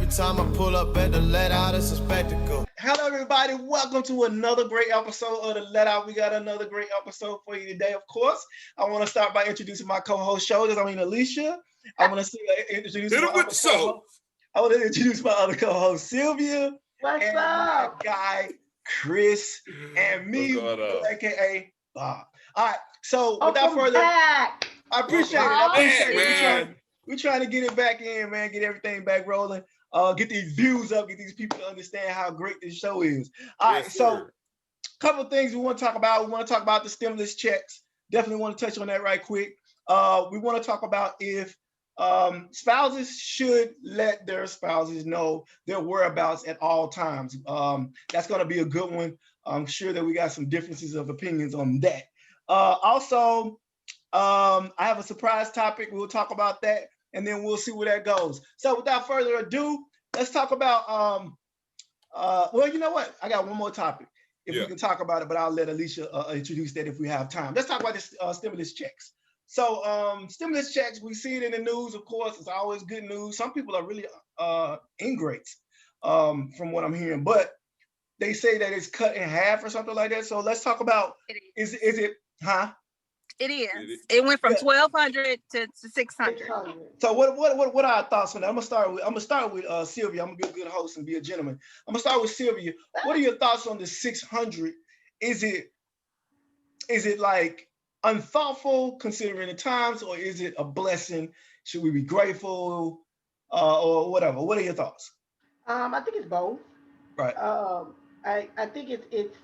every time I pull up at the let out, it's a spectacle. Hello, everybody. Welcome to another great episode of The Let Out. We got another great episode for you today, of course. I want to start by introducing my co-host shoulders. I mean, Alicia. I want to introduce my other co-host. I want to introduce my other co-host, Sylvia. What's and up? My guy, Chris, and me, aka Bob. All right. So without further, back. I appreciate it. We're trying to get it back in, man. Get everything back rolling. Get these views up. Get these people to understand how great this show is. All right. So, a couple of things we want to talk about. We want to talk about the stimulus checks. Definitely want to touch on that right quick. We want to talk about if spouses should let their spouses know their whereabouts at all times. That's going to be a good one. I'm sure that we got some differences of opinions on that. Also, I have a surprise topic. We'll talk about that, and then we'll see where that goes. So without further ado, let's talk about, well, you know what? I got one more topic if we can talk about it, but I'll let Alicia introduce that if we have time. Let's talk about this stimulus checks. So stimulus checks, we see it in the news, of course. It's always good news. Some people are really ingrates from what I'm hearing, but they say that it's cut in half or something like that. So let's talk about, is it, huh? It is. It went from 1,200 to 600. So what are our thoughts on that? I'm gonna start with Sylvia. I'm gonna be a good host and be a gentleman. I'm gonna start with Sylvia. What are your thoughts on the 600? Is it like unthoughtful considering the times, or is it a blessing? Should we be grateful, or whatever? What are your thoughts? I think it's both. Right. I think it's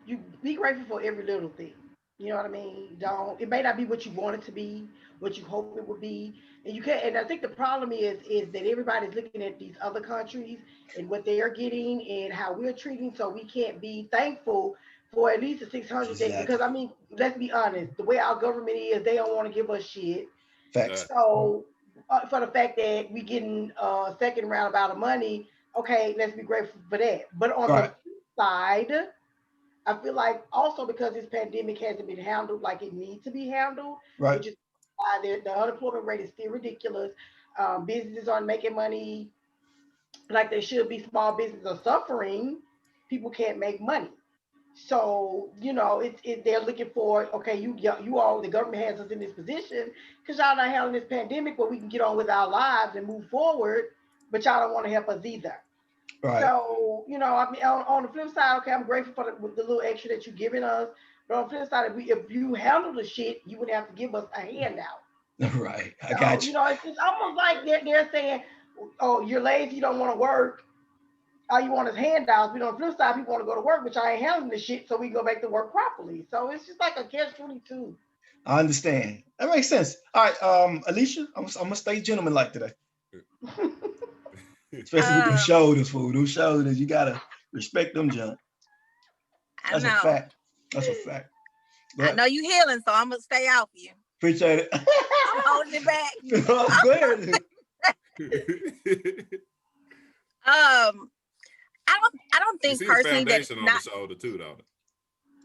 you be grateful for every little thing. You know what I mean? It may not be what you want it to be, what you hope it would be. And you can't, and I think the problem is that everybody's looking at these other countries and what they are getting and how we're treating, so we can't be thankful for at least the 600 Exactly. Because I mean, let's be honest, the way our government is, they don't want to give us shit. Facts. So for the fact that we getting a second roundabout of money, okay, let's be grateful for that. But on the side, I feel like also because this pandemic hasn't been handled like it needs to be handled, which is why the unemployment rate is still ridiculous. Businesses aren't making money like they should be. Small businesses are suffering. People can't make money. So, you know, they're looking for, okay, you all, the government has us in this position because y'all not handling this pandemic where we can get on with our lives and move forward, but y'all don't want to help us either. Right. So, you know, I mean, on the flip side, okay, I'm grateful for the little extra that you're giving us. But on the flip side, if you handle the shit, you wouldn't have to give us a handout. Right. I got you. You know, it's almost like they're saying, oh, you're lazy, you don't want to work. All you want is handouts. But on the flip side, people want to go to work, but y'all ain't handling the shit, so we can go back to work properly. So it's just like a catch-22. I understand. That makes sense. All right, Alicia, I'm gonna stay gentleman-like today. Especially with them shoulders, fool. Those shoulders, you gotta respect them, John. That's a fact. That's a fact. I know you healing, so I'm gonna stay out for you. Appreciate it. I'm holding it back. I don't think personally that on the shoulder too, though.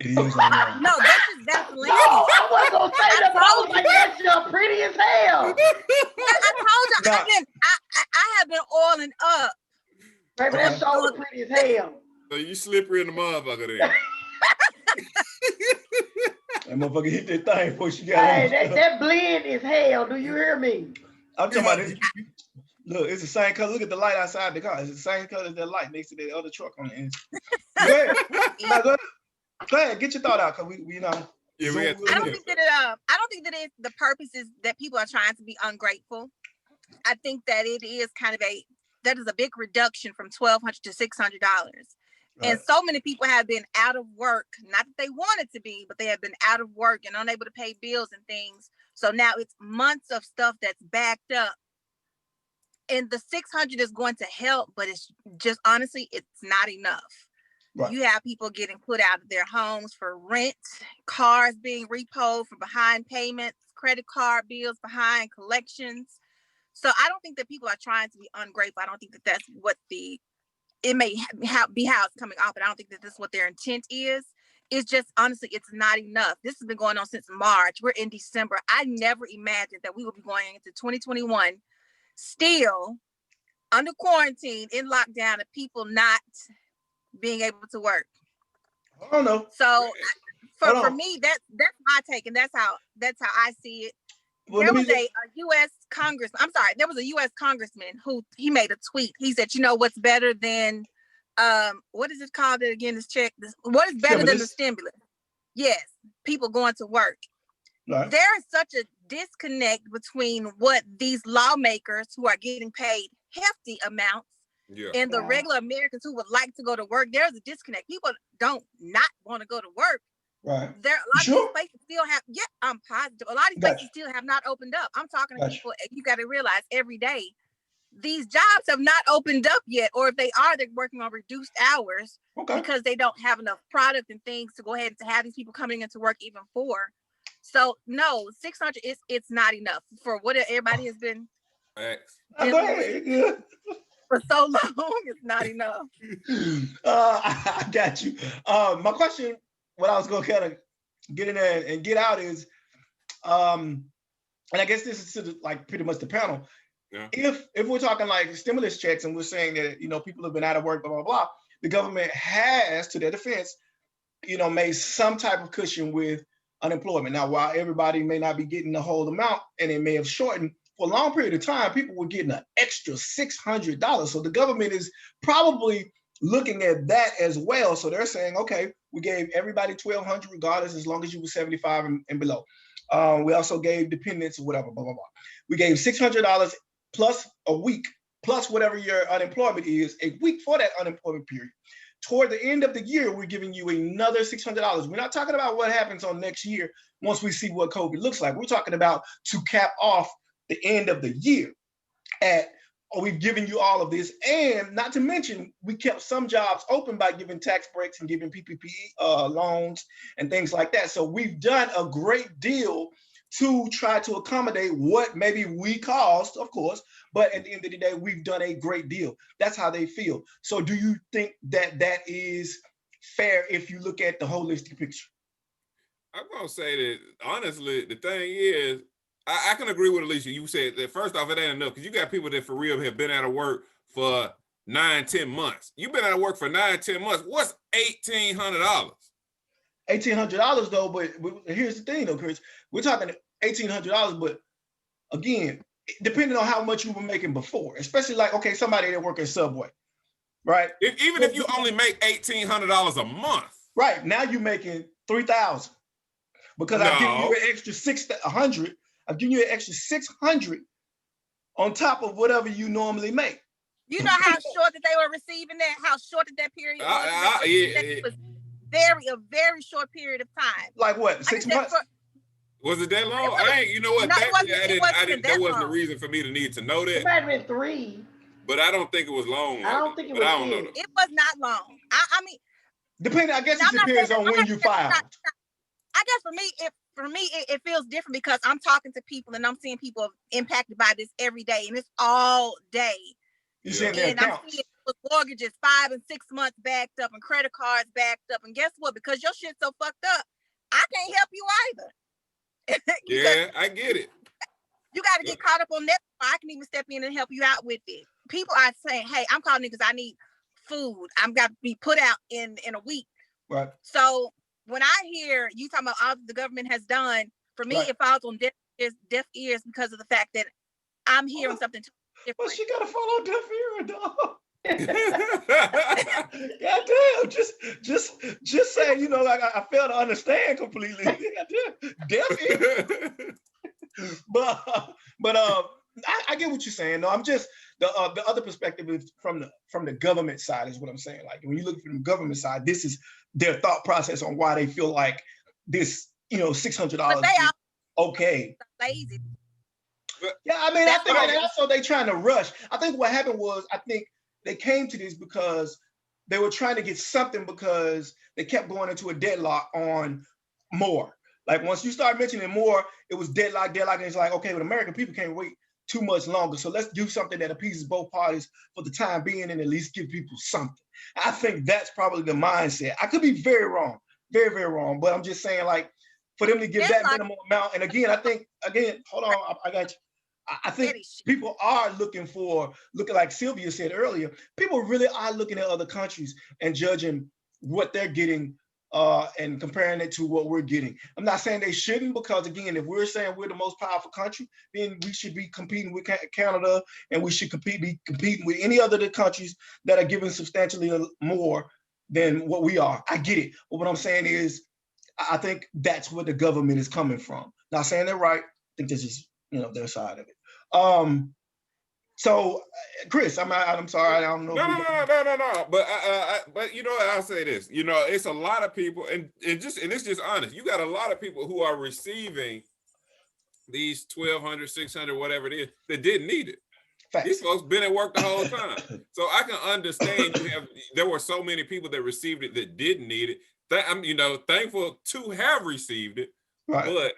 No, that's lady. I wasn't gonna say that, but I was like, that's your pretty as hell. I told you, I have been oiling up. Baby, that shoulder pretty as hell. So you slippery in the motherfucker then. That motherfucker hit that thing before she got on. That blend is hell. Do you hear me? I'm talking about it. Look, it's the same color. Look at the light outside the car. It's the same color as that light next to the other truck on the end. Go ahead, get your thought out, cause we you know. Yeah, I don't think that it's the purpose is that people are trying to be ungrateful. I think that it is that is a big reduction from $1,200 to $600. And so many people have been out of work, not that they wanted to be, but they have been out of work and unable to pay bills and things. So now it's months of stuff that's backed up. And the 600 is going to help, but it's just, honestly, it's not enough. Right. You have people getting put out of their homes for rent, cars being repoed for behind payments, credit card bills behind, collections. So I don't think that people are trying to be ungrateful. I don't think that that's what it may be how it's coming off, but I don't think that this is what their intent is. It's just, honestly, it's not enough. This has been going on since March. We're in December. I never imagined that we would be going into 2021 still under quarantine, in lockdown, and people not being able to work. I don't know. So for me, that's my take, and that's how I see it. Well, there was a U.S. congressman. I'm sorry, there was a U.S. congressman who he made a tweet. He said, "You know what's better than what is it called again? This check. What is better than the stimulus? Yes, people going to work. Right. There's such a disconnect between what these lawmakers who are getting paid hefty amounts and the regular Americans who would like to go to work. There's a disconnect. People don't not want to go to work. Right. There a lot of these places still have. Yeah, I'm positive. A lot of these places still have not opened up. I'm talking to people. You got to realize every day these jobs have not opened up yet, or if they are, they're working on reduced hours because they don't have enough product and things to go ahead and to have these people coming into work even for. So no, 600 it's not enough for what everybody has been for so long. It's not enough. I got you. My question, what I was going to kind of get in there and get out is, and I guess this is to the, like pretty much the panel. Yeah. If we're talking like stimulus checks and we're saying that, you know, people have been out of work, blah, blah, blah, the government has, to their defense, you know, made some type of cushion with unemployment. Now, while everybody may not be getting the whole amount and it may have shortened, for a long period of time, people were getting an extra $600. So the government is probably looking at that as well. So they're saying, okay, we gave everybody $1,200 regardless, as long as you were 75 and below. We also gave dependents or whatever, blah, blah, blah. We gave $600 plus a week, plus whatever your unemployment is, a week for that unemployment period. Toward the end of the year, we're giving you another $600. We're not talking about what happens on next year once we see what COVID looks like. We're talking about to cap off the end of the year we've given you all of this. And not to mention, we kept some jobs open by giving tax breaks and giving PPP loans and things like that. So we've done a great deal to try to accommodate what maybe we caused, of course, but at the end of the day, we've done a great deal. That's how they feel. So do you think that that is fair if you look at the holistic picture? I'm going to say that, honestly, the thing is, I can agree with Alicia. You said that first off, it ain't enough because you got people that for real have been out of work for 9-10 months. You've been out of work for 9-10 months. What's $1,800? $1,800 though, but here's the thing though, Chris. We're talking $1,800, but again, depending on how much you were making before, especially like, okay, somebody that work at Subway, right? Even if you only make $1,800 a month. Right, now you're making $3,000 because I'm giving you an extra $600. I'm giving you an extra $600 on top of whatever you normally make. You know how short that they were receiving that? How short that period was? It was a very short period of time. Like what? 6 months? Was it that long? You know what? No, that wasn't the reason for me to need to know that. It might have been 3. But I don't think it was long. I don't think it was. I don't know. It was not long. I mean, I guess it depends on when you filed. I guess for me, it feels different because I'm talking to people and I'm seeing people impacted by this every day, and it's all day. You see their accounts. I'm seeing mortgages 5 and 6 months backed up and credit cards backed up, and guess what? Because your shit's so fucked up, I can't help you either. Yeah, I get it. You got to get caught up on that. I can even step in and help you out with it. People are saying, "Hey, I'm calling you because I need food. I'm got to be put out in a week." Right. So when I hear you talking about all the government has done, for me, it falls on deaf ears because of the fact that I'm hearing something different. Well, she got to follow deaf ear, dog. Goddamn, just saying, you know, like I fail to understand completely. Deaf ear. But I get what you're saying. No, I'm just the other perspective is from the government side is what I'm saying. Like when you look from the government side, this is their thought process on why they feel like this, you know, $600 is okay. Lazy. Yeah, I mean, I think also they trying to rush. I think what happened was I think they came to this because they were trying to get something because they kept going into a deadlock on more. Like once you start mentioning more, it was deadlock, and it's like, okay, but American people can't wait too much longer. So let's do something that appeases both parties for the time being and at least give people something. I think that's probably the mindset. I could be very wrong, very, very wrong, but I'm just saying like for them to give that minimum amount. And again, I think, hold on, I got you. I think people are looking like Sylvia said earlier, people really are looking at other countries and judging what they're getting and comparing it to what we're getting. I'm not saying they shouldn't, because again, if we're saying we're the most powerful country, then we should be competing with Canada, and we should be competing with any other countries that are giving substantially more than what we are. I get it. But what I'm saying is, I think that's where the government is coming from. Not saying they're right. I think this is, their side of it. So, Chris, I'm sorry, I don't know. No. But I'll say this. It's a lot of people, and it's just honest. You got a lot of people who are receiving these 1,200, 600, whatever it is, that didn't need it. Facts. These folks been at work the whole time, so I can understand. There were so many people that received it that didn't need it. I'm, thankful to have received it, right. But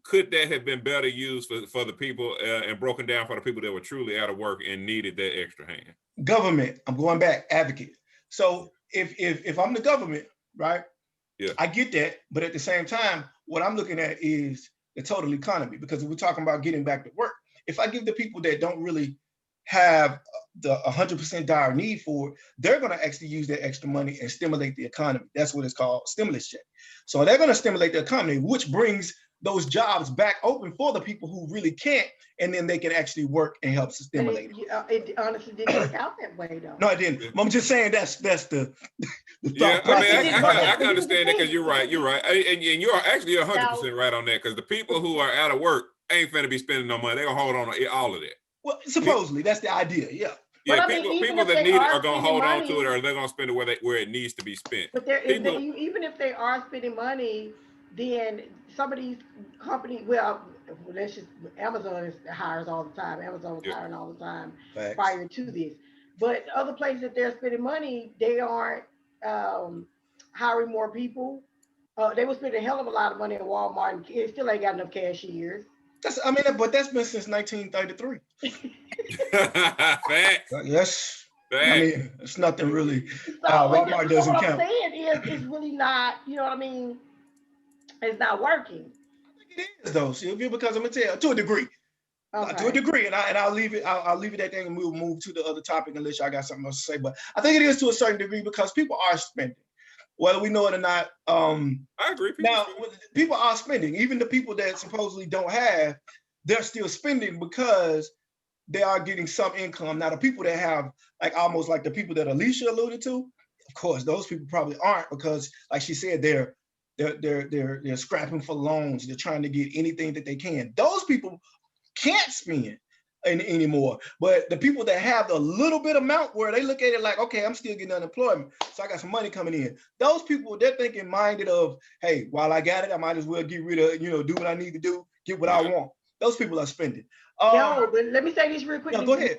could that have been better used for the people and broken down for the people that were truly out of work and needed that extra hand? Government, I'm going back, advocate. So if I'm the government, right? Yeah, I get that, but at the same time, what I'm looking at is the total economy, because we're talking about getting back to work. If I give the people that don't really have the 100% dire need for it, they're going to actually use that extra money and stimulate the economy. That's what it's called, stimulus check. So they're going to stimulate the economy, which brings those jobs back open for the people who really can't, and then they can actually work and help stimulate it. It honestly didn't work out that way, though. No, it didn't. I'm just saying that's the yeah. I can understand that, because you're right, and you're actually 100% right on that, because the people who are out of work ain't finna be spending no money. They're gonna hold on to all of that. Well, supposedly that's the idea. Yeah. Yeah, people that need it are gonna hold on to it, or they're gonna spend it where it needs to be spent. But even if they are spending money, then some of these companies, Amazon hires all the time. Amazon's hiring all the time. Facts. Prior to this. But other places that they're spending money, they aren't hiring more people. They were spending a hell of a lot of money at Walmart, and it still ain't got enough cashiers. But that's been since 1933. Facts. Yes. Facts. It's nothing really. Walmart doesn't count. What I'm saying is, it's really not. You know what I mean? It's not working. I think it is, though, Sylvia, because I'm gonna tell you, to a degree. Okay. To a degree, and I'll leave it. I'll leave it at that, and we'll move to the other topic unless y'all got something else to say. But I think it is to a certain degree, because people are spending, whether we know it or not. I agree. People are spending. Even the people that supposedly don't have, they're still spending because they are getting some income. Now, the people that have, almost like the people that Alicia alluded to, of course, those people probably aren't, because, like she said, they're scrapping for loans. They're trying to get anything that they can. Those people can't spend anymore. But the people that have a little bit amount where they look at it like, okay, I'm still getting unemployment, so I got some money coming in. Those people, they're thinking minded of, hey, while I got it, I might as well get rid of, do what I need to do, get what I want. Those people are spending. No, but let me say this real quick. No, go ahead.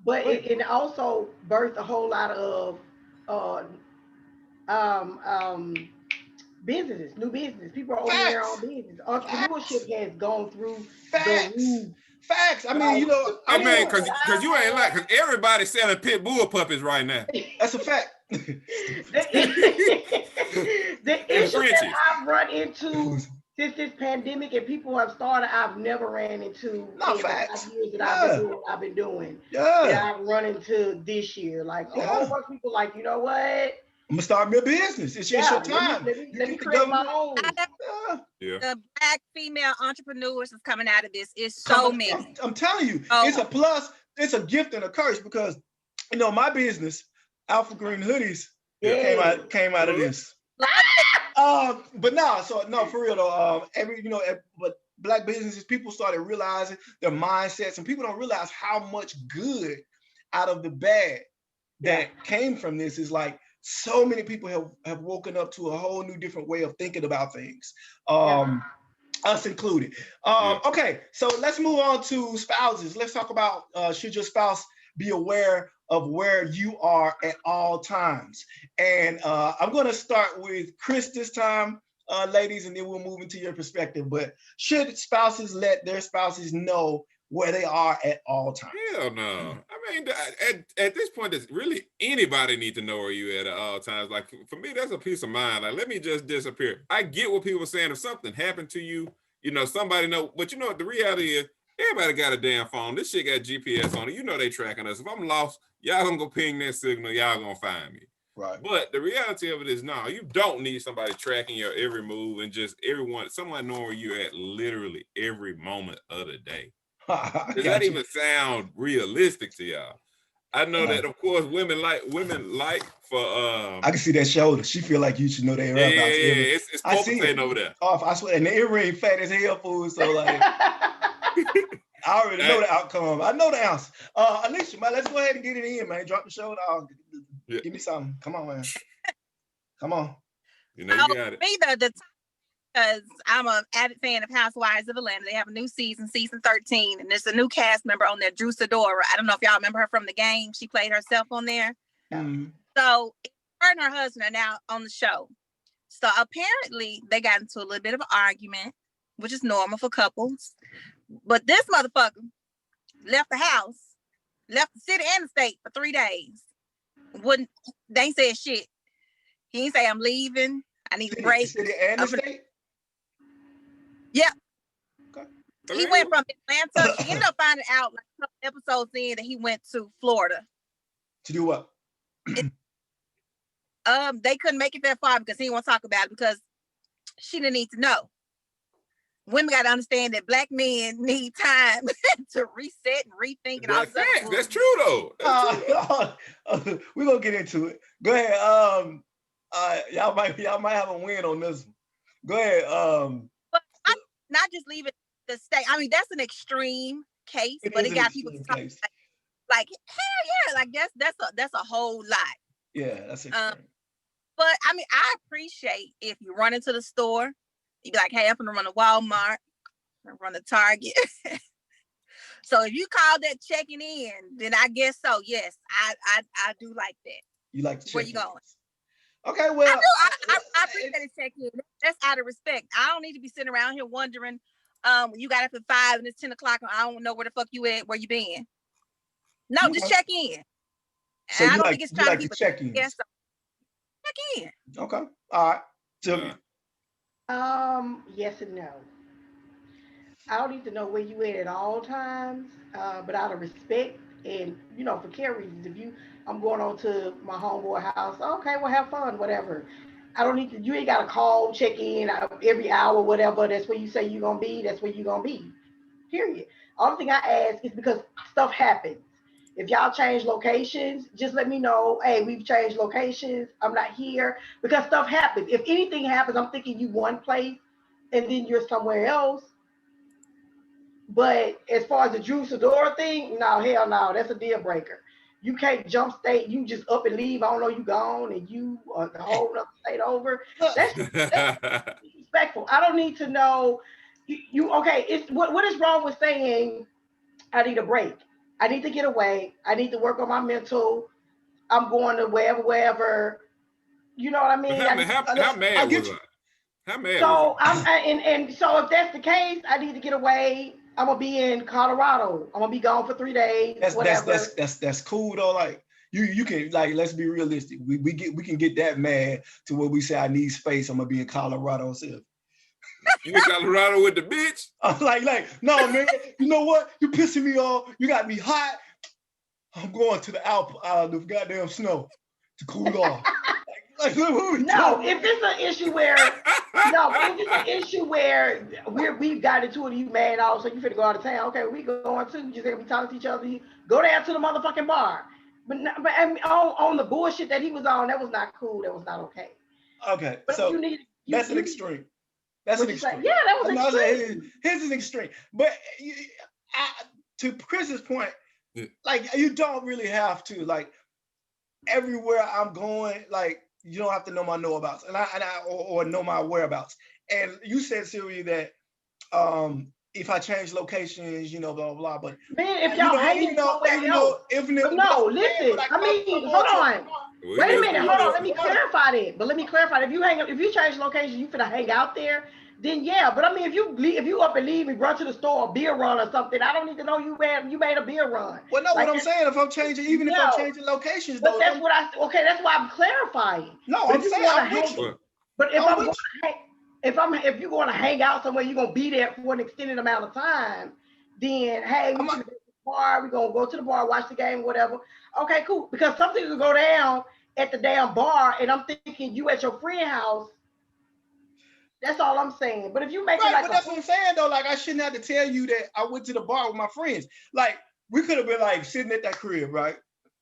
But it also birthed a whole lot of businesses, new business. People are opening their own business. Entrepreneurship has gone through the roof. Facts. I mean, because you ain't because everybody's selling pit bull puppies right now. That's a fact. The issue that I've run into since this pandemic and people have started, I've never ran into in the 5 years that I've been doing. That I've run into this year. A whole bunch of people you know what? I'm gonna start my business. It's just your time. Let me create my own. The Black female entrepreneurs is coming out of this. It's so many. I'm telling you, it's a plus. It's a gift and a curse, because my business, Alpha Green Hoodies, came out of this. But for real though. But Black businesses, people started realizing their mindsets, and people don't realize how much good out of the bad that came from this is so many people have woken up to a whole new different way of thinking about things, us included. Okay, so let's move on to spouses. Let's talk about should your spouse be aware of where you are at all times? And I'm going to start with Chris this time, ladies, and then we'll move into your perspective. But should spouses let their spouses know where they are at all times? Hell no. I mean, at this point, does really anybody need to know where you at all times? For me, that's a peace of mind. Let me just disappear. I get what people are saying. If something happened to you, somebody know. But the reality is, Everybody got a damn phone. This shit got GPS on it. You know they tracking us. If I'm lost, y'all gonna go ping that signal. Y'all gonna find me. Right. But the reality of it is, no, you don't need somebody tracking your every move and just someone knowing where you at literally every moment of the day. Does that even sound realistic to y'all? I know that, of course, women like for I can see that shoulder. She feel like you should know their whereabouts. Yeah, it's palpitating over there. I swear, and the earring fat as hell, fool. So like, I already know the outcome. I know the answer. Alicia, man, let's go ahead and get it in, man. Drop the shoulder. Give me something. Come on, man. Come on. You know you got it. Me because I'm an avid fan of Housewives of Atlanta. They have a new season 13, and there's a new cast member on there, Drew Sidora. I don't know if y'all remember her from the game. She played herself on there. Mm-hmm. So her and her husband are now on the show. So apparently they got into a little bit of an argument, which is normal for couples. But this motherfucker left the house, left the city and the state for 3 days. They ain't said shit. He ain't say, I'm leaving. I need a break. City and the state? Yeah. Okay. He went from Atlanta. She ended up finding out like a couple episodes in that he went to Florida. To do what? They couldn't make it that far because he didn't want to talk about it because she didn't need to know. Women got to understand that Black men need time to reset and rethink and all that. That's true though. We're gonna get into it. Go ahead. Y'all might have a win on this one. Go ahead. But not just leave it the state. I mean, that's an extreme case, but it got people talking like hell yeah, like that's a whole lot. Yeah, that's extreme. But I mean, I appreciate if you run into the store, you be like, hey, I'm gonna run to Walmart, I'm gonna run to Target. So if you call that checking in, then I guess so. Yes, I do like that. You like to check where you going? Okay, well, I appreciate it check-in. That's out of respect. I don't need to be sitting around here wondering, you got up at 5 and it's 10 o'clock and I don't know where the fuck you at, where you been. No, just check in. So I don't think it's time to check in. Yes, check in. Okay. All right. Sylvia. Yes and no. I don't need to know where you at all times, but out of respect and for care reasons. If I'm going on to my homeboy house, okay, well have fun, whatever. I don't need to. You ain't got to call, check in every hour, whatever. That's where you say you're gonna be. That's where you're gonna be. Period. Only thing I ask is because stuff happens. If y'all change locations, just let me know. Hey, we've changed locations. I'm not here because stuff happens. If anything happens, I'm thinking you one place and then you're somewhere else. But as far as the Drew Sidora thing, no, hell no, that's a deal breaker. You can't jump state. You just up and leave. I don't know you gone and you are the whole other state over. That's disrespectful. I don't need to know. You okay? It's what is wrong with saying I need a break? I need to get away. I need to work on my mental. I'm going to wherever. You know what I mean? How mad was I? How mad? So and so if that's the case, I need to get away. I'm gonna be in Colorado. I'm gonna be gone for 3 days. That's cool though. Like you can let's be realistic. We can get that mad to where we say I need space. I'm gonna be in Colorado. So. You in Colorado with the bitch? I'm like, no, man. You know what? You pissing me off. You got me hot. I'm going to the the goddamn snow to cool off. No, if it's an issue where we've got into it, you mad all, so you finna go out of town. Okay, we going to. You just gonna be talking to each other. Go down to the motherfucking bar. But on the bullshit that he was on, that was not cool. That was not okay. Okay, but so that's an extreme. That's an extreme. Yeah, that was extreme. His is extreme. But to Chris's point, you don't really have to. Everywhere I'm going, you don't have to know my know-abouts or know my whereabouts. And you said, Sylvia, that if I change locations, blah, blah, blah. But man, if y'all hanging somewhere else. No, listen. Hold on. Wait a minute. Hold on. Let me clarify that. If you change location, you finna hang out there. Then yeah, but I mean, if you up and leave and run to the store, a beer run or something, I don't need to know you made a beer run. Well, no, what I'm saying, if I'm changing, if I'm changing locations, but that's that's why I'm clarifying. No, I'm saying I'm with you. But if you're going to hang out somewhere, you're going to be there for an extended amount of time, then hey, we should go to the bar. We're gonna go to the bar, watch the game, whatever. Okay, cool. Because something could go down at the damn bar, and I'm thinking you at your friend's house. That's all I'm saying. But if you make it like but that's what I'm saying though. Like I shouldn't have to tell you that I went to the bar with my friends. Like we could have been like sitting at that crib, right?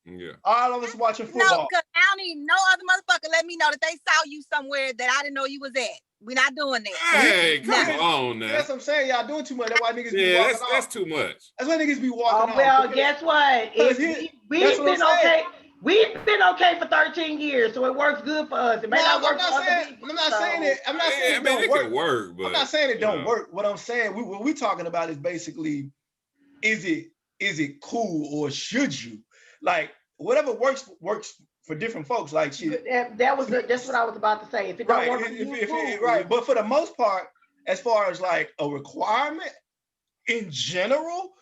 Yeah. All of us watching football. No, because I don't need no other motherfucker let me know that they saw you somewhere that I didn't know you was at. We're not doing that. Hey, come on now. That's what I'm saying. Y'all doing too much. That's why niggas be Yeah, walking that's off. too much. That's why niggas be walking off. Well, guess what? Because We've been okay. We've been okay for 13 years, so it works good for us. It may not work for other people. I'm not saying it. I'm not saying it don't it work. can work, but I'm not saying it don't work. What I'm saying, what we're talking about is basically, is it cool or should you? Like whatever works for different folks. Like shit. That's what I was about to say. If it don't work for you, right. But for the most part, as far as like a requirement in general,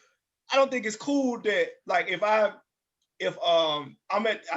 I don't think it's cool that like I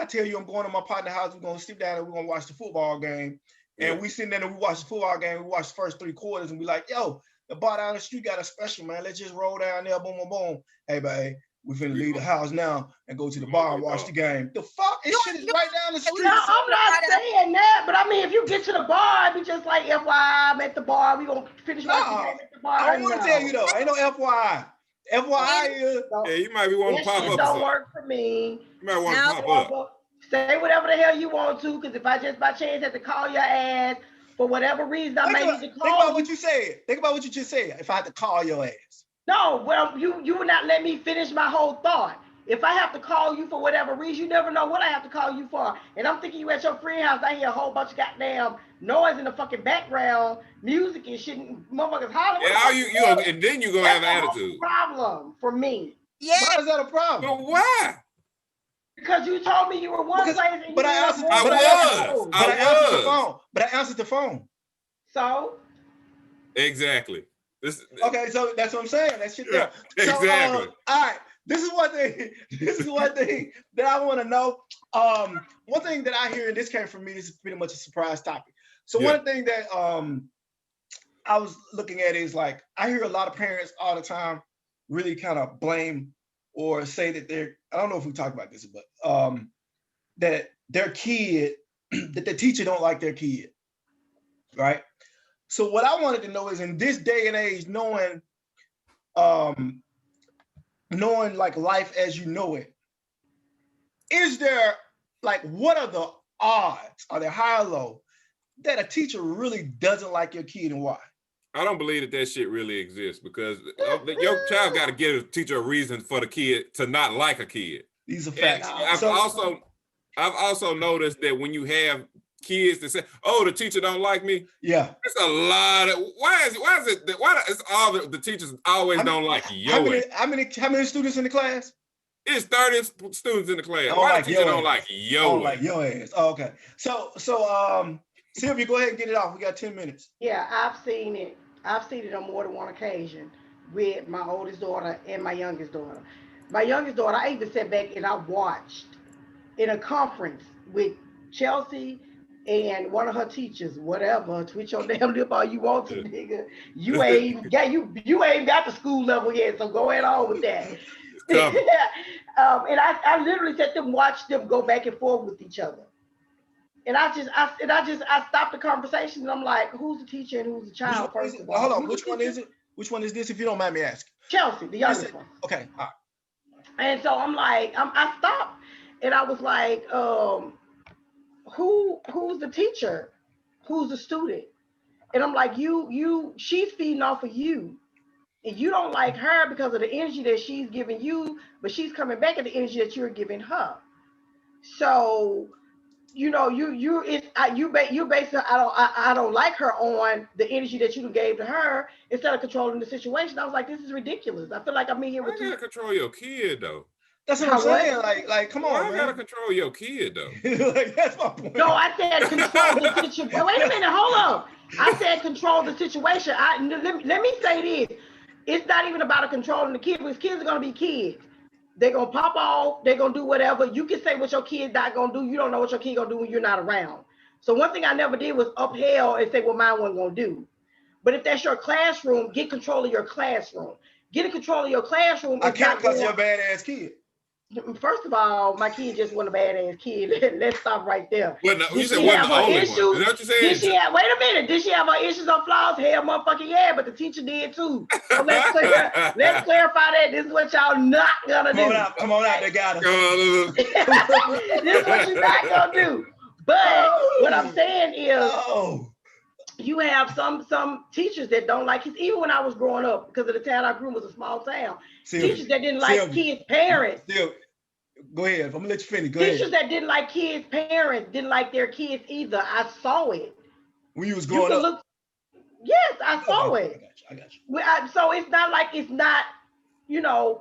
tell you I'm going to my partner's house, we're gonna sit down and we're gonna watch the football game. And we sit there and we watch the football game, we watch the first 3 quarters and be like, yo, the bar down the street got a special, man. Let's just roll down there, boom, boom, boom. Hey, babe, we finna leave the house now and go to the bar and watch the game. The fuck? This shit is right down the street. No, I'm not saying that, but I mean, if you get to the bar, be just like, FYI, I'm at the bar. We gonna finish watching the game at the bar. I don't want to tell you though. Ain't no FYI. FYI is. Yeah, you might be wanting to pop up. Don't work for me. You might want to pop up. Say whatever the hell you want to, because if I just by chance have to call your ass for whatever reason, I may need to call. Think about what you said. Think about what you just said. If I had to call your ass. No, well, you would not let me finish my whole thought. If I have to call you for whatever reason, you never know what I have to call you for. And I'm thinking you at your friend's house, I hear a whole bunch of goddamn noise in the fucking background, music and shit, and motherfuckers hollering. Yeah, and then you're gonna have an attitude. Problem for me. Yeah. Why is that a problem? But why? Because you told me you were one place and but you I answered, I but was. I answered the phone. But I answered the phone. So? Exactly. Okay, so that's what I'm saying. That shit there. Exactly. So, all right. This is one thing that I want to know. One thing that I hear, and this came from me, this is pretty much a surprise topic. So one thing that I was looking at is like, I hear a lot of parents all the time really kind of blame or say that I don't know if we talked about this, but that their kid, that the teacher don't like their kid, right? So what I wanted to know is in this day and age, knowing like life as you know it, is there like, what are the odds? Are they high or low that a teacher really doesn't like your kid, and why? I don't believe that shit really exists, because your child got to give a teacher a reason for the kid to not like a kid. These are facts. I've also noticed that when you have kids that say, "Oh, the teacher don't like me," it's a lot of why is all the teachers always don't like you? How many students in the class? It's 30 students in the class. Why the teacher don't like yo? Don't like your ass. Oh, okay. So Sylvia, go ahead and get it off. We got 10 minutes. Yeah, I've seen it. I've seen it on more than one occasion with my oldest daughter and my youngest daughter. My youngest daughter, I even sat back and I watched in a conference with Chelsea and one of her teachers, whatever, twitch your damn lip all you want to, nigga. You ain't got the school level yet, so go ahead on with that. And I literally sat them, watched them go back and forth with each other. And I stopped the conversation and I'm like, who's the teacher and who's the child? First of all, hold on, which one is it? Which one is this, if you don't mind me asking? Chelsea, the youngest one. Okay, all right. And so I'm like, I stopped and I was like, who's the teacher? Who's the student? And I'm like, she's feeding off of you. And you don't like her because of the energy that she's giving you, but she's coming back at the energy that you're giving her. So, you know, you basically I don't like her on the energy that you gave to her instead of controlling the situation. I was like, this is ridiculous. I feel like I'm in here with you. You gotta control your kid though. That's what I'm saying. Like, come on, man. You gotta control your kid though. Like, that's my point. No, I said control the situation. Wait a minute, hold on. I said control the situation. Let me say this. It's not even about controlling the kid, because kids are gonna be kids. They're gonna pop off, they're gonna do whatever. You can say what your kid's not gonna do. You don't know what your kid gonna do when you're not around. So one thing I never did was upheld and say what mine wasn't gonna do. But if that's your classroom, get control of your classroom. getting control of your classroom. I can't because you're a badass kid. First of all, my kid just wasn't a badass kid. Let's stop right there. Well, no, you said wasn't the only one. Is that what you said? Did she have, wait a minute, did she have her issues or flaws? Hell motherfucking yeah, but the teacher did too. So let's clarify that. This is what y'all not gonna do. Come on out, they got us. This is what you're not gonna do. But what I'm saying is, you have some teachers that don't like kids. Even when I was growing up, because of the town I grew in was a small town. Teachers that didn't like kids' parents. Go ahead. I'm gonna let you finish. Go Teachers ahead. that didn't like kids' parents didn't like their kids either. I saw it. When you was growing up. Yes, I saw it. I got you. So it's not like it's not,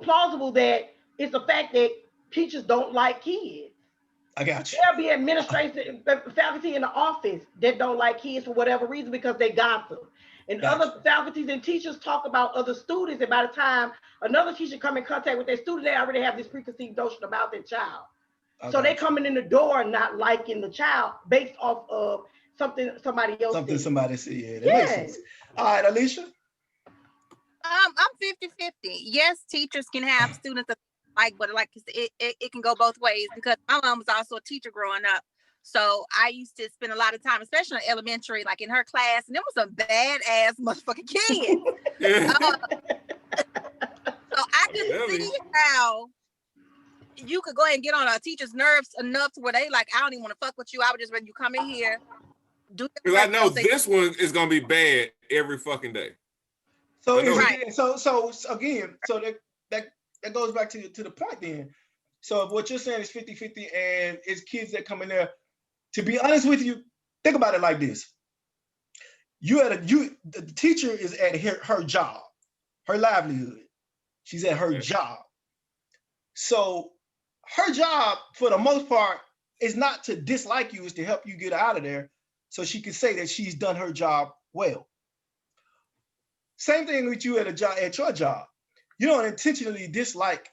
plausible that it's the fact that teachers don't like kids. I got you. There'll be administration faculty in the office that don't like kids for whatever reason because they gossip. And other faculties and teachers talk about other students, and by the time another teacher come in contact with their student, they already have this preconceived notion about their child. So they coming in the door not liking the child based off of something somebody else did. Somebody said, yeah, that makes sense. All right, Alicia? I'm 50-50. Yes, teachers can have students that but like it can go both ways, because my mom was also a teacher growing up. So I used to spend a lot of time, especially in elementary, like in her class, and there was some badass motherfucking kids. So I could see how you could go ahead and get on a teacher's nerves enough to where they like, I don't even want to fuck with you. I would just rather you come in here. Because I know this one is gonna be bad every fucking day. So again, that goes back to the point then. So if what you're saying is 50-50 and it's kids that come in there, to be honest with you, think about it like this. The teacher is at her job, her livelihood. She's at her job. So her job, for the most part, is not to dislike you, is to help you get out of there so she can say that she's done her job well. Same thing with you at your job. You don't intentionally dislike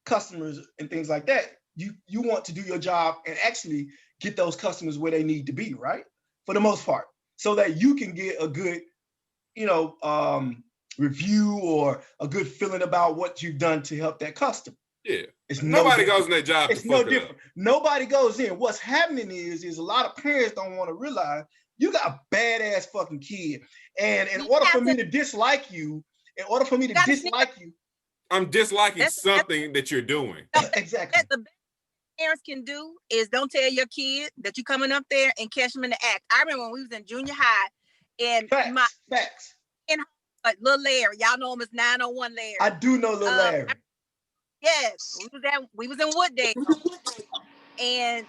customers and things like that. You want to do your job and actually get those customers where they need to be, right? For the most part, so that you can get a good, review or a good feeling about what you've done to help that customer. Yeah. Nobody goes in their job. It's no different. Nobody goes in. What's happening is a lot of parents don't want to realize you got a badass fucking kid. And in order for me to dislike you, I'm disliking something that you're doing. Exactly. The best parents can do is don't tell your kid that you're coming up there and catch them in the act. I remember when we was in junior high, and facts. Little Larry, y'all know him as 901 Larry. I do know Little Larry. Yes, we was in Wooddale, and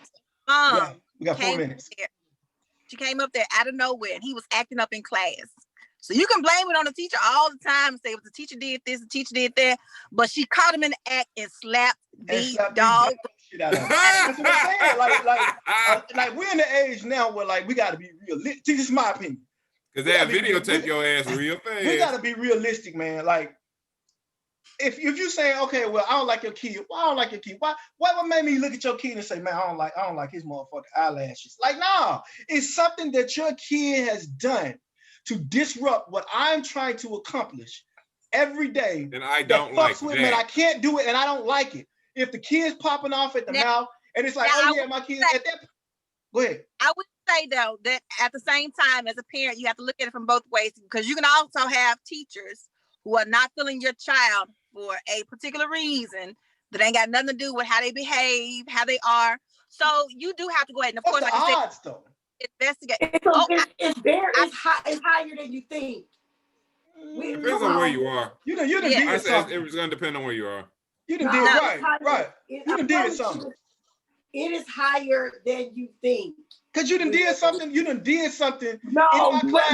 we got 4 minutes. She came up there out of nowhere, and he was acting up in class. So you can blame it on the teacher all the time and say, well, the teacher did this, the teacher did that, but she caught him in the act and slapped the dog. That's what I'm saying. Like we're in the age now where like we got to be realistic. This is my opinion. Because they have videotape your ass real fast. We got to be realistic, man. Like if you say, okay, well, I don't like your kid. Why I don't like your kid? What made me look at your kid and say, man, I don't like his motherfucking eyelashes. Like, nah, it's something that your kid has done to disrupt what I'm trying to accomplish every day. And I don't like that. And I can't do it, and I don't like it. If the kid's popping off at the mouth, and it's like, my kid at that. Go ahead. I would say though that at the same time, as a parent, you have to look at it from both ways, because you can also have teachers who are not feeling your child for a particular reason that ain't got nothing to do with how they behave, how they are. So you do have to go ahead and, of course, like I said, investigate. It's higher than you think. Depends on where you are. You did something. It's gonna depend on where you are. You done did right. You done did something. It is higher than you think. Cause you done did something. You done did something. No, but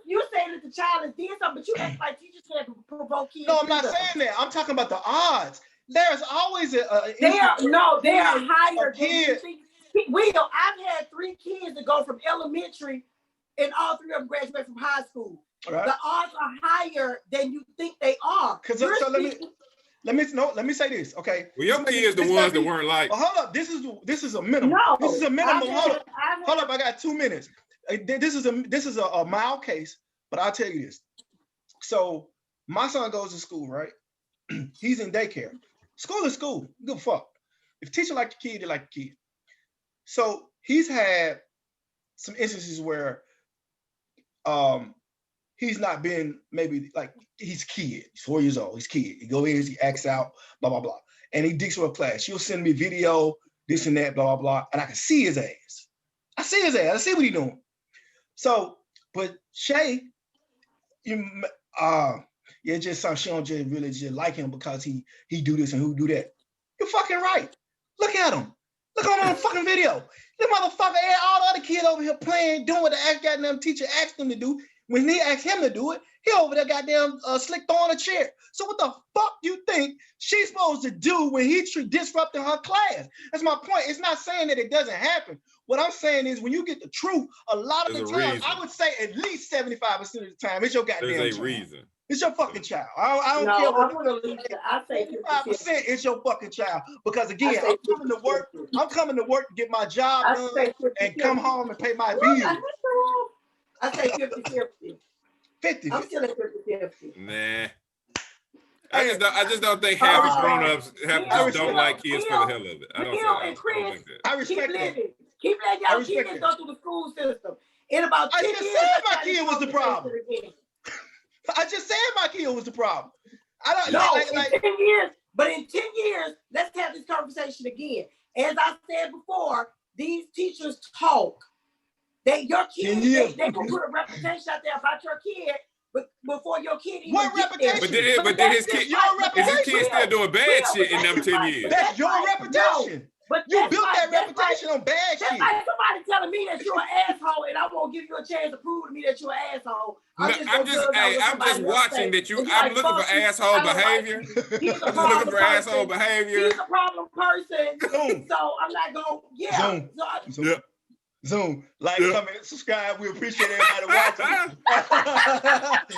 you saying that the child has did something, but you act like teachers can't provoke kids. No, I'm not saying that. I'm talking about the odds. There's always they are higher than you think. I've had 3 kids that go from elementary, and all 3 of them graduate from high school. Right. The odds are higher than you think they are. Let me say this, okay? Well, your kids the ones that weren't like. Well, hold up. This is a minimum. No, this is a minimum. Hold up. I got 2 minutes. This is a mild case, but I'll tell you this. So My son goes to school, right? He's in daycare. School is school. Good fuck. If teacher like the kid, they like the kid. So he's had some instances where he's not been maybe like he's a kid. He's 4 years old. He's a kid. He go in, he acts out, blah, blah, blah. And he dicks with a class. She'll send me video, this and that, blah, blah, blah. And I can see his ass. I see his ass. I see what he's doing. So, but Shay, just something she don't just really just like him because he do this and who do that. You're fucking right. Look at him. Look on the fucking video. The motherfucker had all the other kids over here playing, doing what the goddamn teacher asked them to do. When he asked him to do it, he over there goddamn slick throwing a chair. So what the fuck do you think she's supposed to do when he disrupting her class? That's my point. It's not saying that it doesn't happen. What I'm saying is when you get the truth, a lot of the time, I would say at least 75% of the time, it's your goddamn There's a child. reason. It's your fucking child. I don't care what I say 55%. It's your fucking child. Because again, I'm coming to work. I'm coming to work to get my job done and come home and pay my bills. I say 50-50. 50. I'm still at 50-50. Nah. I just don't think half of grown-ups don't like kids for the hell of it. I don't think that. I respect that. Keep letting y'all kids go through the school system. In about 10 years, I just said my kid was the problem. I just said my kid was the problem. I don't know. In 10 years, but in 10 years, let's have this conversation again. As I said before, these teachers talk. Your kid, they gonna put a reputation out there about your kid, but before your kid even what reputation? But then his kid still doing bad shit in them 10 years. That's your reputation. But you built that reputation on bad shit. That's like somebody telling me that you're an asshole, and I won't give you a chance to prove to me that you're an asshole. I'm just watching that you. I'm looking for asshole behavior. He's a looking for asshole behavior. He's a problem person. So I'm not going. Zoom, like, comment, subscribe. We appreciate everybody watching.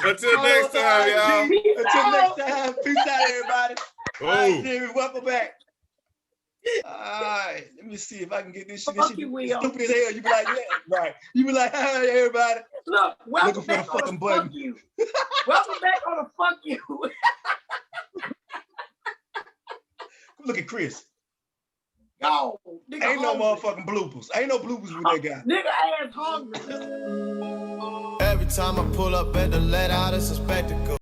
Until next time, y'all. Until next time. Peace out, everybody. All right, Jimmy, welcome back. All right, let me see if I can get this shit. This shit stupid as hell. You be like, yeah, right. You be like, hi, everybody. Look, welcome looking back for the fucking button. Fuck you. Welcome back on a fuck you. Look at Chris. No, ain't hungry. No motherfucking bloopers. Ain't no bloopers with that guy. Nigga ass hungry. Every time I pull up at the let out, it's a spectacle.